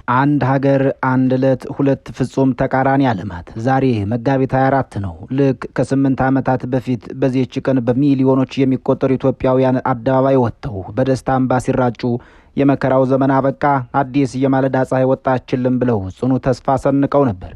አንድ ሀገር አንድ ዕለት ሁለት ፍጹም ተቃራኒ ዓለማት። ዛሬ መጋቢት 24 ነው። ልክ ከ8 ዓመታት በፊት በዚህች ቀን በሚሊዮኖች የሚቆጠሩ ኢትዮጵያውያን አደባባይ ወጥተው በደስታ እንባ ሲራጩ የመከራው ዘመን አበቃ፣ አዲስ የማለዳ ፀሐይ ወጣችልን ብለው ጽኑ ተስፋ ሰንቀው ነበር።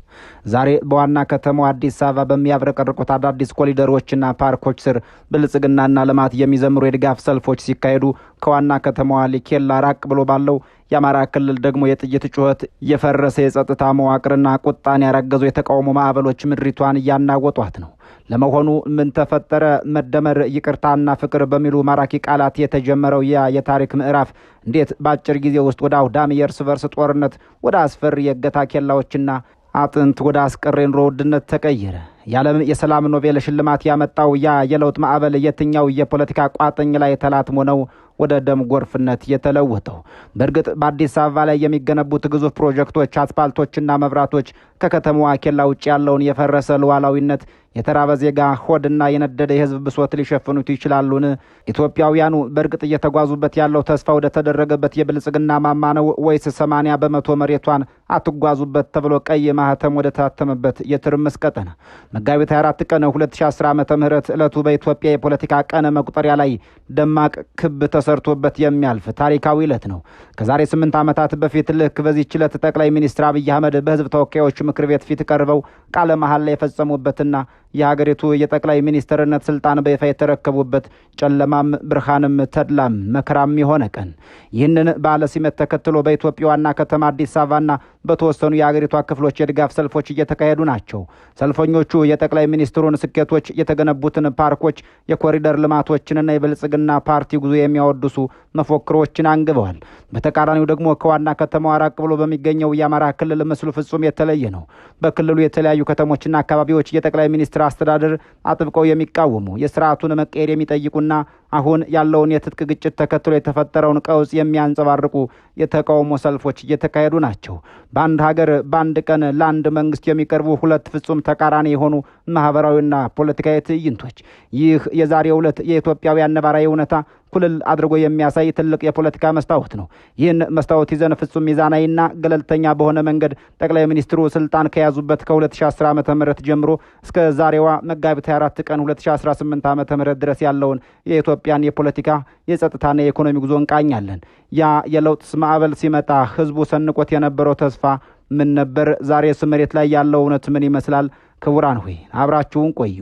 ዛሬ በዋና ከተማው አዲስ አበባ በሚያብረቀርቁት አዳዲስ ኮሪደሮችና ፓርኮች ስር ብልጽግናና ልማት የሚዘምሩ የድጋፍ ሰልፎች ሲካሄዱ፣ ከዋና ከተማዋ ኬላ ራቅ ብሎ ባለው የአማራ ክልል ደግሞ የጥይት ጩኸት፣ የፈረሰ የጸጥታ መዋቅርና ቁጣን ያረገዙ የተቃውሞ ማዕበሎች ምድሪቷን እያናወጧት ነው። ለመሆኑ ምን ተፈጠረ? መደመር፣ ይቅርታና ፍቅር በሚሉ ማራኪ ቃላት የተጀመረው የታሪክ ምዕራፍ እንዴት በአጭር ጊዜ ውስጥ ወደ አውዳሚ የእርስ በርስ ጦርነት፣ ወደ አስፈሪ የእገታ ኬላዎችና አጥንት ወደ አስቀሬ ኑሮ ውድነት ተቀየረ? የዓለም የሰላም ኖቤል ሽልማት ያመጣው የለውጥ ማዕበል የትኛው የፖለቲካ ቋጥኝ ላይ ተላትሞ ነው ወደ ደም ጎርፍነት የተለወጠው? በእርግጥ በአዲስ አበባ ላይ የሚገነቡት ግዙፍ ፕሮጀክቶች፣ አስፓልቶችና መብራቶች ከከተማዋ ኬላ ውጭ ያለውን የፈረሰ ሉዓላዊነት፣ የተራበ ዜጋ ሆድና የነደደ የሕዝብ ብሶት ሊሸፍኑት ይችላሉን? ኢትዮጵያውያኑ በእርግጥ እየተጓዙበት ያለው ተስፋ ወደ ተደረገበት የብልጽግና ማማ ነው ወይስ 80 በመቶ መሬቷን አትጓዙበት ተብሎ ቀይ ማህተም ወደ ታተመበት የትርምስ ቀጠና? መጋቢት 24 ቀን 2010 ዓ.ም ዕለቱ በኢትዮጵያ የፖለቲካ ቀን መቁጠሪያ ላይ ደማቅ ክብ ተሰርቶበት የሚያልፍ ታሪካዊ ዕለት ነው። ከዛሬ 8 ዓመታት በፊት ልክ በዚህች ዕለት ጠቅላይ ሚኒስትር አብይ አህመድ በሕዝብ ተወካዮች ምክር ቤት ፊት ቀርበው ቃለ መሐላ የፈጸሙበትና የሀገሪቱ የጠቅላይ ሚኒስትርነት ስልጣን በይፋ የተረከቡበት ጨለማም ብርሃንም ተድላም መከራም የሆነ ቀን። ይህንን በዓለ ሲመት ተከትሎ በኢትዮጵያ ዋና ከተማ አዲስ አበባና በተወሰኑ የሀገሪቷ ክፍሎች የድጋፍ ሰልፎች እየተካሄዱ ናቸው። ሰልፈኞቹ የጠቅላይ ሚኒስትሩን ስኬቶች፣ የተገነቡትን ፓርኮች፣ የኮሪደር ልማቶችንና የብልጽግና ፓርቲ ጉዞ የሚያወድሱ መፎክሮችን አንግበዋል። በተቃራኒው ደግሞ ከዋና ከተማዋ ራቅ ብሎ በሚገኘው የአማራ ክልል ምስሉ ፍጹም የተለየ ነው። በክልሉ የተለያዩ ከተሞችና አካባቢዎች የጠቅላይ ሚኒስትር አስተዳደር አጥብቀው የሚቃወሙ፣ የስርዓቱን መቀየር የሚጠይቁና አሁን ያለውን የትጥቅ ግጭት ተከትሎ የተፈጠረውን ቀውስ የሚያንጸባርቁ የተቃውሞ ሰልፎች እየተካሄዱ ናቸው። በአንድ ሀገር በአንድ ቀን ለአንድ መንግስት የሚቀርቡ ሁለት ፍጹም ተቃራኒ የሆኑ ማህበራዊና ፖለቲካዊ ትዕይንቶች። ይህ የዛሬው ዕለት የኢትዮጵያውያን ነባራዊ እውነታ ኩልል አድርጎ የሚያሳይ ትልቅ የፖለቲካ መስታወት ነው። ይህን መስታወት ይዘን ፍጹም ሚዛናዊና ገለልተኛ በሆነ መንገድ ጠቅላይ ሚኒስትሩ ስልጣን ከያዙበት ከ2010 ዓ.ም ጀምሮ እስከ ዛሬዋ መጋቢት 24 ቀን 2018 ዓ.ም ድረስ ያለውን የኢትዮጵያን የፖለቲካ የጸጥታና የኢኮኖሚ ጉዞ እንቃኛለን። ያ የለውጥ ማዕበል ሲመጣ ህዝቡ ሰንቆት የነበረው ተስፋ ምን ነበር? ዛሬስ መሬት ላይ ያለው እውነት ምን ይመስላል? ክቡራን ሆይ አብራችሁን ቆዩ።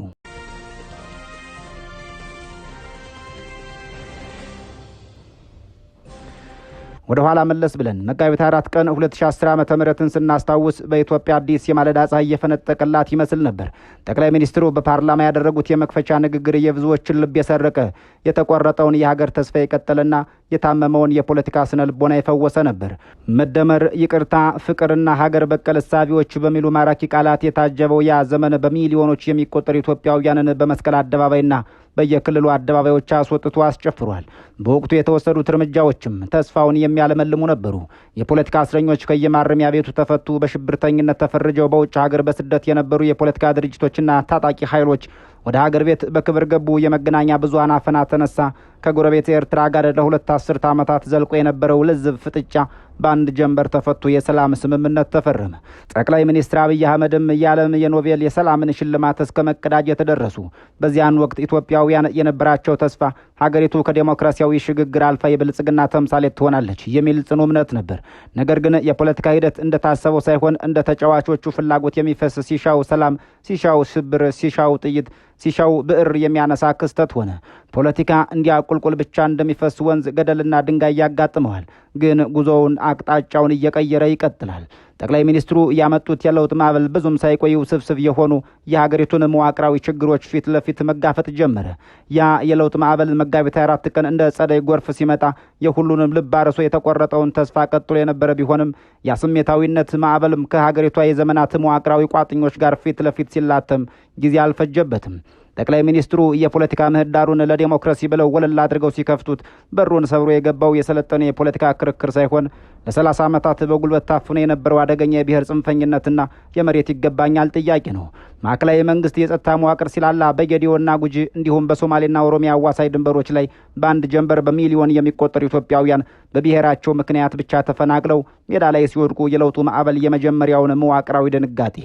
ወደ ኋላ መለስ ብለን መጋቢት 4 ቀን 2010 ዓ.ም ስናስታውስ በኢትዮጵያ አዲስ የማለዳ ፀሐይ እየፈነጠቀላት ይመስል ነበር። ጠቅላይ ሚኒስትሩ በፓርላማ ያደረጉት የመክፈቻ ንግግር የብዙዎችን ልብ የሰረቀ፣ የተቆረጠውን የሀገር ተስፋ የቀጠለና የታመመውን የፖለቲካ ስነ ልቦና የፈወሰ ነበር። መደመር፣ ይቅርታ፣ ፍቅርና ሀገር በቀል እሳቤዎች በሚሉ ማራኪ ቃላት የታጀበው ያ ዘመን በሚሊዮኖች የሚቆጠሩ ኢትዮጵያውያንን በመስቀል አደባባይና በየክልሉ አደባባዮች አስወጥቶ አስጨፍሯል። በወቅቱ የተወሰዱት እርምጃዎችም ተስፋውን የሚያለመልሙ ነበሩ። የፖለቲካ እስረኞች ከየማረሚያ ቤቱ ተፈቱ። በሽብርተኝነት ተፈርጀው በውጭ ሀገር በስደት የነበሩ የፖለቲካ ድርጅቶችና ታጣቂ ኃይሎች ወደ ሀገር ቤት በክብር ገቡ። የመገናኛ ብዙሃን አፈና ተነሳ። ከጎረቤት ኤርትራ ጋር ለሁለት አስርት ዓመታት ዘልቆ የነበረው ልዝብ ፍጥጫ በአንድ ጀንበር ተፈቶ የሰላም ስምምነት ተፈረመ። ጠቅላይ ሚኒስትር አብይ አህመድም የዓለም የኖቤል የሰላምን ሽልማት እስከ መቀዳጀት ደረሱ። በዚያን ወቅት ኢትዮጵያውያን የነበራቸው ተስፋ ሀገሪቱ ከዴሞክራሲያዊ ሽግግር አልፋ የብልጽግና ተምሳሌት ትሆናለች የሚል ጽኑ እምነት ነበር። ነገር ግን የፖለቲካ ሂደት እንደታሰበው ሳይሆን እንደ ተጫዋቾቹ ፍላጎት የሚፈስ፣ ሲሻው ሰላም፣ ሲሻው ሽብር፣ ሲሻው ጥይት፣ ሲሻው ብዕር የሚያነሳ ክስተት ሆነ። ፖለቲካ እንዲያ ቁልቁል ብቻ እንደሚፈስ ወንዝ ገደልና ድንጋይ ያጋጥመዋል። ግን ጉዞውን አቅጣጫውን እየቀየረ ይቀጥላል። ጠቅላይ ሚኒስትሩ ያመጡት የለውጥ ማዕበል ብዙም ሳይቆይ ውስብስብ የሆኑ የሀገሪቱን መዋቅራዊ ችግሮች ፊት ለፊት መጋፈጥ ጀመረ። ያ የለውጥ ማዕበል መጋቢት 24 ቀን እንደ ጸደይ ጎርፍ ሲመጣ የሁሉንም ልብ አርሶ የተቆረጠውን ተስፋ ቀጥሎ የነበረ ቢሆንም ያ ስሜታዊነት ማዕበልም ከሀገሪቷ የዘመናት መዋቅራዊ ቋጥኞች ጋር ፊት ለፊት ሲላተም ጊዜ አልፈጀበትም። ጠቅላይ ሚኒስትሩ የፖለቲካ ምህዳሩን ለዲሞክራሲ ብለው ወለል አድርገው ሲከፍቱት በሩን ሰብሮ የገባው የሰለጠነ የፖለቲካ ክርክር ሳይሆን ለ30 ዓመታት በጉልበት ታፍኖ የነበረው አደገኛ የብሔር ጽንፈኝነትና የመሬት ይገባኛል ጥያቄ ነው። ማዕከላዊ መንግስት የጸጥታ መዋቅር ሲላላ በጌዲዮና ጉጂ እንዲሁም በሶማሌና ኦሮሚያ አዋሳኝ ድንበሮች ላይ በአንድ ጀንበር በሚሊዮን የሚቆጠሩ ኢትዮጵያውያን በብሔራቸው ምክንያት ብቻ ተፈናቅለው ሜዳ ላይ ሲወድቁ የለውጡ ማዕበል የመጀመሪያውን መዋቅራዊ ድንጋጤ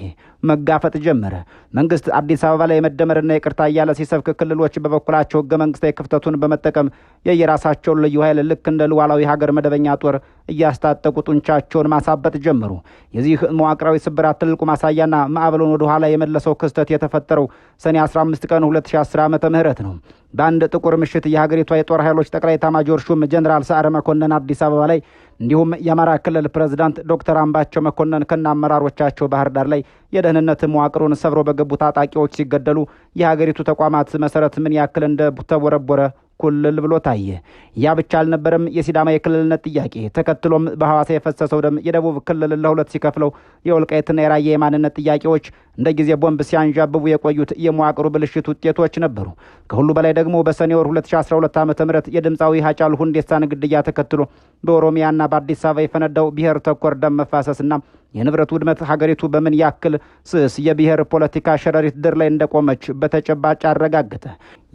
መጋፈጥ ጀመረ። መንግስት አዲስ አበባ ላይ መደመርና ይቅርታ እያለ ሲሰብክ፣ ክልሎች በበኩላቸው ህገ መንግስታዊ ክፍተቱን በመጠቀም የየራሳቸውን ልዩ ኃይል ልክ እንደ ሉዓላዊ ሀገር መደበኛ ጦር እያስታጠቁ ጡንቻቸውን ማሳበጥ ጀመሩ። የዚህ መዋቅራዊ ስብራት ትልቁ ማሳያና ማዕበሉን ወደ ኋላ የመለሰው ክስተት የተፈጠረው ሰኔ 15 ቀን 2010 ዓመተ ምህረት ነው። በአንድ ጥቁር ምሽት የሀገሪቷ የጦር ኃይሎች ጠቅላይ ኤታማዦር ሹም ጀነራል ሰዓረ መኮንን አዲስ አበባ ላይ እንዲሁም የአማራ ክልል ፕሬዝዳንት ዶክተር አምባቸው መኮንን ከነ አመራሮቻቸው ባህር ዳር ላይ የደህንነት መዋቅሩን ሰብሮ በገቡ ታጣቂዎች ሲገደሉ የሀገሪቱ ተቋማት መሰረት ምን ያክል እንደተቦረቦረ ኩልል ብሎ ታየ። ያ ብቻ አልነበረም። የሲዳማ የክልልነት ጥያቄ ተከትሎም በሐዋሳ የፈሰሰው ደም የደቡብ ክልል ለሁለት ሲከፍለው የወልቃይትና የራያ የማንነት ጥያቄዎች እንደ ጊዜ ቦምብ ሲያንዣብቡ የቆዩት የመዋቅሩ ብልሽት ውጤቶች ነበሩ። ከሁሉ በላይ ደግሞ በሰኔ ወር 2012 ዓ.ም የድምፃዊ ሃጫሉ ሁንዴሳን ግድያ ተከትሎ በኦሮሚያና በአዲስ አበባ የፈነዳው ብሔር ተኮር ደም መፋሰስና የንብረት ውድመት ሀገሪቱ በምን ያክል ስስ የብሔር ፖለቲካ ሸረሪት ድር ላይ እንደቆመች በተጨባጭ አረጋገጠ።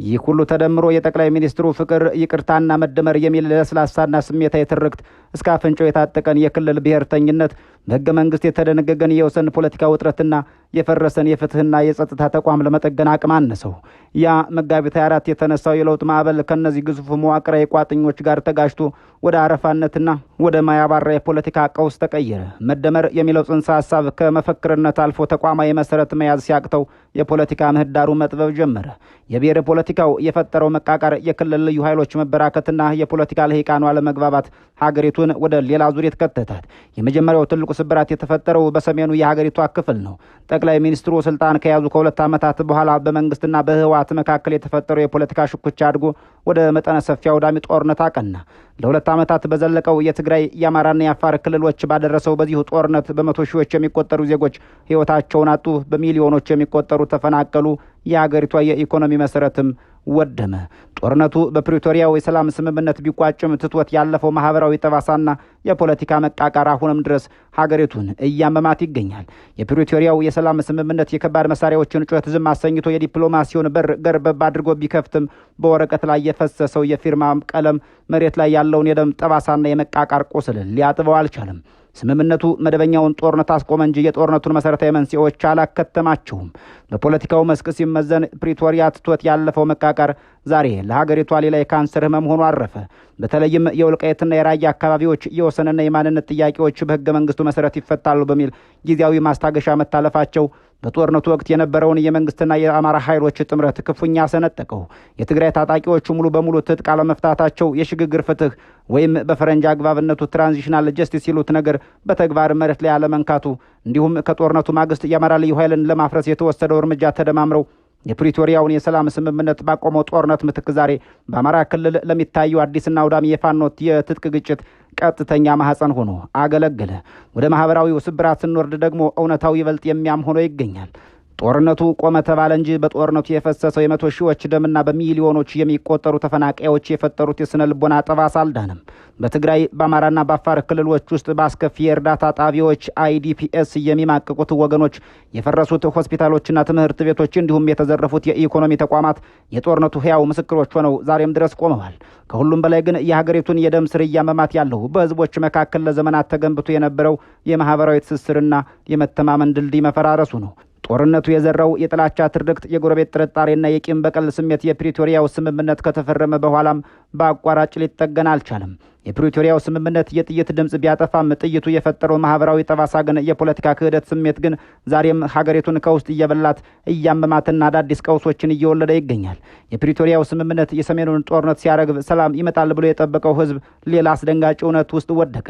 ይህ ሁሉ ተደምሮ የጠቅላይ ሚኒስትሩ ፍቅር፣ ይቅርታና መደመር የሚል ለስላሳና ስሜታዊ ትርክት እስከ አፍንጫው የታጠቀን የክልል ብሔርተኝነት በሕገ መንግስት የተደነገገን የወሰን ፖለቲካ ውጥረትና የፈረሰን የፍትህና የጸጥታ ተቋም ለመጠገን አቅም አነሰው። ያ መጋቢት 24 የተነሳው የለውጥ ማዕበል ከነዚህ ግዙፍ መዋቅራዊ ቋጥኞች ጋር ተጋጅቶ ወደ አረፋነትና ወደ ማያባራ የፖለቲካ ቀውስ ተቀየረ። መደመር የሚለው ጽንሰ ሀሳብ ከመፈክርነት አልፎ ተቋማዊ መሰረት መያዝ ሲያቅተው የፖለቲካ ምህዳሩ መጥበብ ጀመረ። የብሔር ፖለቲካው የፈጠረው መቃቃር፣ የክልል ልዩ ኃይሎች መበራከትና የፖለቲካ ልሂቃኑ አለመግባባት ሀገሪቱን ወደ ሌላ ዙሪት ከተታት። የመጀመሪያው ትልቁ ስብራት የተፈጠረው በሰሜኑ የሀገሪቷ ክፍል ነው። ጠቅላይ ሚኒስትሩ ስልጣን ከያዙ ከ2 ዓመታት በኋላ በመንግስትና በህወሓት መካከል የተፈጠረው የፖለቲካ ሽኩቻ አድጎ ወደ መጠነ ሰፊ አውዳሚ ጦርነት አቀና። ለ2 ዓመታት በዘለቀው የትግራይ የአማራና የአፋር ክልሎች ባደረሰው በዚሁ ጦርነት በመቶ ሺዎች የሚቆጠሩ ዜጎች ህይወታቸውን አጡ፣ በሚሊዮኖች የሚቆጠሩ ተፈናቀሉ። የሀገሪቷ የኢኮኖሚ መሰረትም ወደመ። ጦርነቱ በፕሪቶሪያው የሰላም ስምምነት ቢቋጭም ትቶት ያለፈው ማህበራዊ ጠባሳና የፖለቲካ መቃቃር አሁንም ድረስ ሀገሪቱን እያመማት ይገኛል። የፕሪቶሪያው የሰላም ስምምነት የከባድ መሳሪያዎችን ጩኸት ዝም አሰኝቶ የዲፕሎማሲውን በር ገርበብ አድርጎ ቢከፍትም በወረቀት ላይ የፈሰሰው የፊርማ ቀለም መሬት ላይ ያለውን የደም ጠባሳና የመቃቃር ቁስል ሊያጥበው አልቻለም። ስምምነቱ መደበኛውን ጦርነት አስቆመ እንጂ የጦርነቱን መሰረታዊ መንስኤዎች አላከተማቸውም። በፖለቲካው መስክ ሲመዘን ፕሪቶሪያ ትቶት ያለፈው መቃቃር ዛሬ ለሀገሪቷ ሌላ የካንሰር ህመም ሆኖ አረፈ። በተለይም የወልቃይትና የራያ አካባቢዎች የወሰንና የማንነት ጥያቄዎች በህገ መንግስቱ መሰረት ይፈታሉ በሚል ጊዜያዊ ማስታገሻ መታለፋቸው በጦርነቱ ወቅት የነበረውን የመንግስትና የአማራ ኃይሎች ጥምረት ክፉኛ ሰነጠቀው። የትግራይ ታጣቂዎች ሙሉ በሙሉ ትጥቅ አለመፍታታቸው የሽግግር ፍትህ ወይም በፈረንጅ አግባብነቱ ትራንዚሽናል ጀስቲስ ሲሉት ነገር በተግባር መሬት ላይ አለመንካቱ እንዲሁም ከጦርነቱ ማግስት የአማራ ልዩ ኃይልን ለማፍረስ የተወሰደው እርምጃ ተደማምረው የፕሪቶሪያውን የሰላም ስምምነት ባቆመው ጦርነት ምትክ ዛሬ በአማራ ክልል ለሚታዩ አዲስና አውዳሚ የፋኖት የትጥቅ ግጭት ቀጥተኛ ማህፀን ሆኖ አገለገለ። ወደ ማህበራዊው ስብራት ስንወርድ ደግሞ እውነታው ይበልጥ የሚያም ሆኖ ይገኛል። ጦርነቱ ቆመ ተባለ እንጂ በጦርነቱ የፈሰሰው የመቶ ሺዎች ደምና በሚሊዮኖች የሚቆጠሩ ተፈናቃዮች የፈጠሩት የስነ ልቦና ጠባሳ አልዳንም። በትግራይ በአማራና በአፋር ክልሎች ውስጥ በአስከፊ የእርዳታ ጣቢያዎች አይዲፒኤስ የሚማቅቁት ወገኖች፣ የፈረሱት ሆስፒታሎችና ትምህርት ቤቶች እንዲሁም የተዘረፉት የኢኮኖሚ ተቋማት የጦርነቱ ህያው ምስክሮች ሆነው ዛሬም ድረስ ቆመዋል። ከሁሉም በላይ ግን የሀገሪቱን የደም ስር እያመማት ያለው በህዝቦች መካከል ለዘመናት ተገንብቶ የነበረው የማህበራዊ ትስስርና የመተማመን ድልድይ መፈራረሱ ነው። ጦርነቱ የዘራው የጥላቻ ትርክት፣ የጎረቤት ጥርጣሬና የቂም በቀል ስሜት የፕሪቶሪያው ስምምነት ከተፈረመ በኋላም በአቋራጭ ሊጠገን አልቻለም። የፕሪቶሪያው ስምምነት የጥይት ድምጽ ቢያጠፋም ጥይቱ የፈጠረው ማህበራዊ ጠባሳ ግን የፖለቲካ ክህደት ስሜት ግን ዛሬም ሀገሪቱን ከውስጥ እየበላት እያመማትና አዳዲስ ቀውሶችን እየወለደ ይገኛል። የፕሪቶሪያው ስምምነት የሰሜኑን ጦርነት ሲያረግብ ሰላም ይመጣል ብሎ የጠበቀው ህዝብ ሌላ አስደንጋጭ እውነት ውስጥ ወደቀ።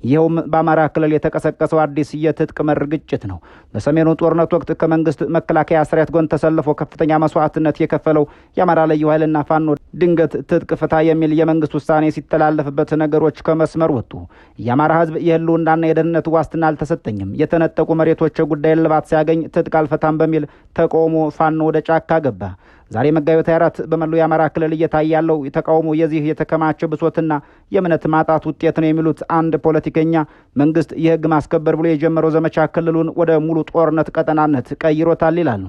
ይኸውም በአማራ ክልል የተቀሰቀሰው አዲስ የትጥቅ መር ግጭት ነው። በሰሜኑ ጦርነት ወቅት ከመንግስት መከላከያ ሰራዊት ጎን ተሰልፎ ከፍተኛ መስዋዕትነት የከፈለው የአማራ ልዩ ኃይልና ፋኖ ድንገት ትጥቅ ፍታ የሚል የመንግስት ውሳኔ ሲተላለፍበት ነገሮች ከመስመር ወጡ። የአማራ ህዝብ የህልውናና የደህንነት ዋስትና አልተሰጠኝም፣ የተነጠቁ መሬቶች ጉዳይ እልባት ሲያገኝ ትጥቅ አልፈታም በሚል ተቃውሞ ፋኖ ወደ ጫካ ገባ። ዛሬ መጋቢት 24 በመላው የአማራ ክልል እየታየ ያለው የተቃውሞ የዚህ የተከማቸ ብሶትና የእምነት ማጣት ውጤት ነው የሚሉት አንድ ፖለቲከኛ መንግስት የህግ ማስከበር ብሎ የጀመረው ዘመቻ ክልሉን ወደ ሙሉ ጦርነት ቀጠናነት ቀይሮታል ይላሉ።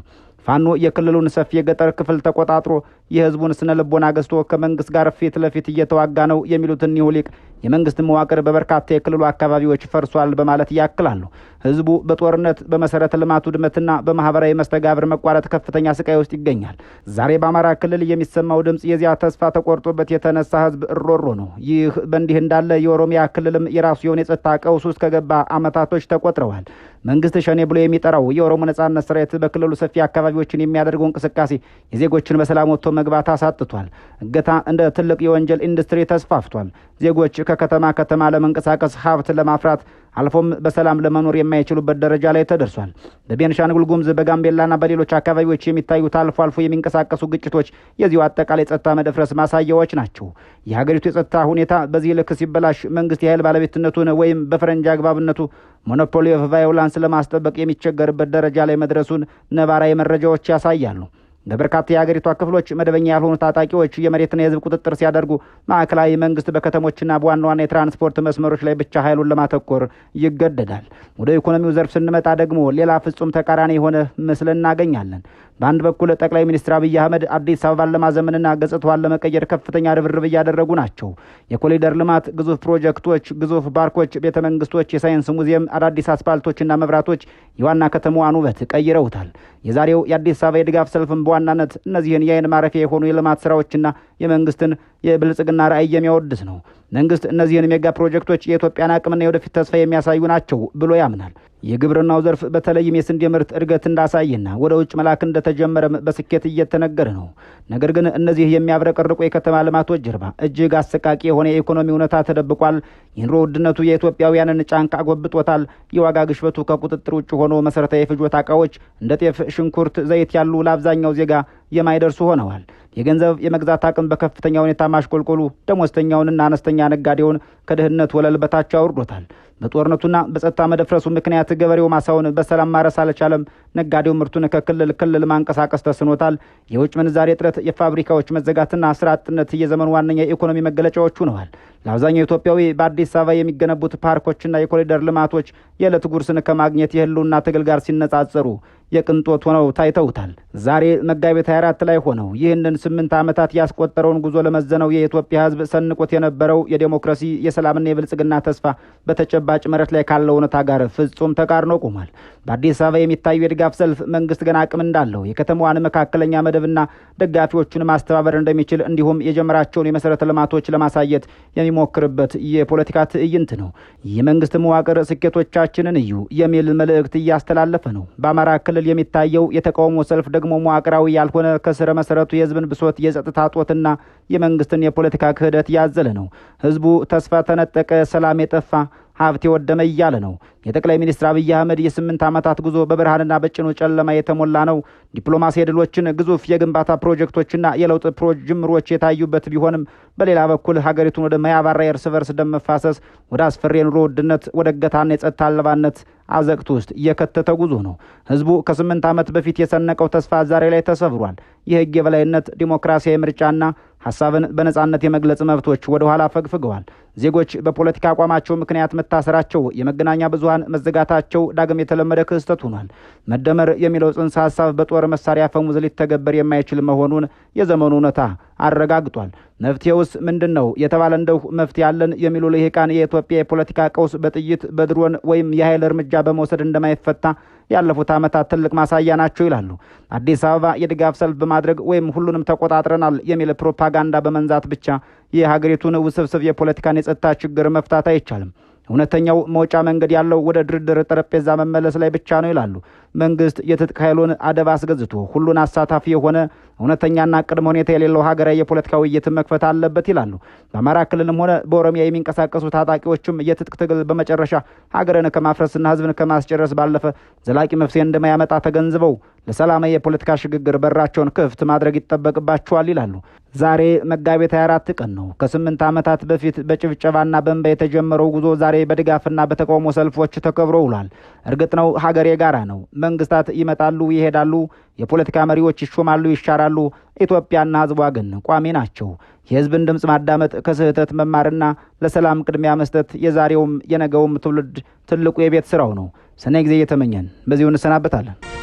ፋኖ የክልሉን ሰፊ የገጠር ክፍል ተቆጣጥሮ የህዝቡን ስነ ልቦና ገዝቶ ከመንግስት ጋር ፊት ለፊት እየተዋጋ ነው የሚሉት እኒሁ ሊቅ የመንግስት መዋቅር በበርካታ የክልሉ አካባቢዎች ፈርሷል በማለት ያክላሉ። ህዝቡ በጦርነት በመሰረተ ልማት ውድመትና በማህበራዊ መስተጋብር መቋረጥ ከፍተኛ ስቃይ ውስጥ ይገኛል። ዛሬ በአማራ ክልል የሚሰማው ድምጽ የዚያ ተስፋ ተቆርጦበት የተነሳ ህዝብ እሮሮ ነው። ይህ በእንዲህ እንዳለ የኦሮሚያ ክልልም የራሱ የሆነ የጸጥታ ቀውስ ውስጥ ከገባ አመታቶች ተቆጥረዋል። መንግስት ሸኔ ብሎ የሚጠራው የኦሮሞ ነጻነት ሰራዊት በክልሉ ሰፊ አካባቢዎችን የሚያደርገው እንቅስቃሴ የዜጎችን በሰላም ወጥቶ መግባት አሳጥቷል። እገታ እንደ ትልቅ የወንጀል ኢንዱስትሪ ተስፋፍቷል። ዜጎች ከከተማ ከተማ ለመንቀሳቀስ ሀብት ለማፍራት አልፎም በሰላም ለመኖር የማይችሉበት ደረጃ ላይ ተደርሷል። በቤንሻንጉል ጉሙዝ በጋምቤላና በሌሎች አካባቢዎች የሚታዩት አልፎ አልፎ የሚንቀሳቀሱ ግጭቶች የዚሁ አጠቃላይ የጸጥታ መደፍረስ ማሳያዎች ናቸው። የሀገሪቱ የጸጥታ ሁኔታ በዚህ ልክ ሲበላሽ መንግስት የኃይል ባለቤትነቱን ወይም በፈረንጅ አግባብነቱ ሞኖፖሊ ኦፍ ቫዮላንስ ለማስጠበቅ የሚቸገርበት ደረጃ ላይ መድረሱን ነባራዊ መረጃዎች ያሳያሉ። በበርካታ የሀገሪቷ ክፍሎች መደበኛ ያልሆኑ ታጣቂዎች የመሬትና የህዝብ ቁጥጥር ሲያደርጉ ማዕከላዊ መንግስት በከተሞችና በዋና ዋና የትራንስፖርት መስመሮች ላይ ብቻ ኃይሉን ለማተኮር ይገደዳል። ወደ ኢኮኖሚው ዘርፍ ስንመጣ ደግሞ ሌላ ፍጹም ተቃራኒ የሆነ ምስል እናገኛለን። በአንድ በኩል ጠቅላይ ሚኒስትር አብይ አህመድ አዲስ አበባን ለማዘመንና ገጽታዋን ለመቀየር ከፍተኛ ርብርብ እያደረጉ ናቸው። የኮሪደር ልማት፣ ግዙፍ ፕሮጀክቶች፣ ግዙፍ ፓርኮች፣ ቤተ መንግስቶች፣ የሳይንስ ሙዚየም፣ አዳዲስ አስፓልቶችና መብራቶች የዋና ከተማዋን ውበት ቀይረውታል። የዛሬው የአዲስ አበባ የድጋፍ ሰልፍም በዋናነት እነዚህን የአይን ማረፊያ የሆኑ የልማት ስራዎችና የመንግስትን የብልጽግና ራዕይ የሚያወድስ ነው። መንግስት እነዚህን ሜጋ ፕሮጀክቶች የኢትዮጵያን አቅምና የወደፊት ተስፋ የሚያሳዩ ናቸው ብሎ ያምናል። የግብርናው ዘርፍ በተለይም የስንዴ ምርት እድገት እንዳሳየና ወደ ውጭ መላክ እንደተጀመረም በስኬት እየተነገረ ነው። ነገር ግን እነዚህ የሚያብረቀርቁ የከተማ ልማቶች ጀርባ እጅግ አሰቃቂ የሆነ የኢኮኖሚ እውነታ ተደብቋል። የኑሮ ውድነቱ የኢትዮጵያውያንን ጫንቃ አጎብጦታል። የዋጋ ግሽበቱ ከቁጥጥር ውጭ ሆኖ መሰረታዊ የፍጆታ እቃዎች እንደ ጤፍ፣ ሽንኩርት፣ ዘይት ያሉ ለአብዛኛው ዜጋ የማይደርሱ ሆነዋል። የገንዘብ የመግዛት አቅም በከፍተኛ ሁኔታ ማሽቆልቆሉ ደሞዝተኛውንና አነስተኛ ነጋዴውን ከድህነት ወለል በታች አውርዶታል። በጦርነቱና በጸጥታ መደፍረሱ ምክንያት ገበሬው ማሳውን በሰላም ማረስ አልቻለም። ነጋዴው ምርቱን ከክልል ክልል ማንቀሳቀስ ተስኖታል። የውጭ ምንዛሬ እጥረት፣ የፋብሪካዎች መዘጋትና ስራ አጥነት የዘመኑ ዋነኛ የኢኮኖሚ መገለጫዎቹ ሆነዋል። ለአብዛኛው ኢትዮጵያዊ በአዲስ አበባ የሚገነቡት ፓርኮችና የኮሪደር ልማቶች የዕለት ጉርስን ከማግኘት የህልውና ትግል ጋር ሲነጻጸሩ የቅንጦት ሆነው ታይተውታል። ዛሬ መጋቢት 24 ላይ ሆነው ይህንን 8 ዓመታት ያስቆጠረውን ጉዞ ለመዘነው የኢትዮጵያ ህዝብ ሰንቆት የነበረው የዴሞክራሲ የሰላምና የብልጽግና ተስፋ በተጨባጭ መሬት ላይ ካለው እውነታ ጋር ፍጹም ተቃርኖ ቆሟል። በአዲስ አበባ የሚታዩ የድጋፍ ሰልፍ መንግስት ገና አቅም እንዳለው የከተማዋን መካከለኛ መደብና ደጋፊዎቹን ማስተባበር እንደሚችል እንዲሁም የጀመራቸውን የመሰረተ ልማቶች ለማሳየት የሚሞክርበት የፖለቲካ ትዕይንት ነው። የመንግስት መዋቅር ስኬቶቻችንን እዩ የሚል መልእክት እያስተላለፈ ነው። በአማራ ክልል የሚታየው የተቃውሞ ሰልፍ ደግሞ መዋቅራዊ ያልሆነ ከስረ መሰረቱ የህዝብን ብሶት፣ የጸጥታ ጦትና የመንግስትን የፖለቲካ ክህደት ያዘለ ነው። ህዝቡ ተስፋ ተነጠቀ፣ ሰላም የጠፋ ሀብት የወደመ እያለ ነው። የጠቅላይ ሚኒስትር አብይ አህመድ የ8 ዓመታት ጉዞ በብርሃንና በጭኑ ጨለማ የተሞላ ነው። ዲፕሎማሲ ድሎችን፣ ግዙፍ የግንባታ ፕሮጀክቶችና የለውጥ ጅምሮች የታዩበት ቢሆንም በሌላ በኩል ሀገሪቱን ወደ ማያባራ የእርስ በርስ ደም መፋሰስ፣ ወደ አስፈሪ የኑሮ ውድነት፣ ወደ እገታና የጸጥታ አልባነት አዘቅት ውስጥ እየከተተ ጉዞ ነው። ህዝቡ ከ8 ዓመት በፊት የሰነቀው ተስፋ ዛሬ ላይ ተሰብሯል። የህግ የበላይነት፣ ዲሞክራሲያዊ ምርጫና ሀሳብን በነጻነት የመግለጽ መብቶች ወደ ኋላ ፈግፍገዋል። ዜጎች በፖለቲካ አቋማቸው ምክንያት መታሰራቸው፣ የመገናኛ ብዙሃን መዘጋታቸው ዳግም የተለመደ ክስተት ሆኗል። መደመር የሚለው ጽንሰ ሀሳብ በጦር መሳሪያ ፈሙዝ ሊተገበር የማይችል መሆኑን የዘመኑ እውነታ አረጋግጧል። መፍትሄውስ ምንድን ነው የተባለ እንደው መፍትሄ ያለን የሚሉ ልሂቃን የኢትዮጵያ የፖለቲካ ቀውስ በጥይት በድሮን ወይም የኃይል እርምጃ በመውሰድ እንደማይፈታ ያለፉት ዓመታት ትልቅ ማሳያ ናቸው ይላሉ። አዲስ አበባ የድጋፍ ሰልፍ በማድረግ ወይም ሁሉንም ተቆጣጥረናል የሚል ፕሮፓጋንዳ በመንዛት ብቻ የሀገሪቱን ውስብስብ የፖለቲካን የጸጥታ ችግር መፍታት አይቻልም። እውነተኛው መውጫ መንገድ ያለው ወደ ድርድር ጠረጴዛ መመለስ ላይ ብቻ ነው ይላሉ። መንግስት የትጥቅ ኃይሉን አደብ አስገዝቶ ሁሉን አሳታፊ የሆነ እውነተኛና ቅድመ ሁኔታ የሌለው ሀገራዊ የፖለቲካ ውይይትን መክፈት አለበት ይላሉ። በአማራ ክልልም ሆነ በኦሮሚያ የሚንቀሳቀሱ ታጣቂዎችም የትጥቅ ትግል በመጨረሻ ሀገርን ከማፍረስና ህዝብን ከማስጨረስ ባለፈ ዘላቂ መፍትሄ እንደማያመጣ ተገንዝበው ለሰላማዊ የፖለቲካ ሽግግር በራቸውን ክፍት ማድረግ ይጠበቅባቸዋል ይላሉ። ዛሬ መጋቢት 24 ቀን ነው። ከ8 ዓመታት በፊት በጭብጨባና በእንባ የተጀመረው ጉዞ ዛሬ በድጋፍና በተቃውሞ ሰልፎች ተከብሮ ውሏል። እርግጥ ነው ሀገር የጋራ ነው። መንግስታት ይመጣሉ፣ ይሄዳሉ፣ የፖለቲካ መሪዎች ይሾማሉ፣ ይሻራሉ። ኢትዮጵያና ህዝቧ ግን ቋሚ ናቸው። የህዝብን ድምፅ ማዳመጥ፣ ከስህተት መማርና ለሰላም ቅድሚያ መስጠት የዛሬውም የነገውም ትውልድ ትልቁ የቤት ስራው ነው። ሰናይ ጊዜ እየተመኘን በዚሁ እንሰናበታለን።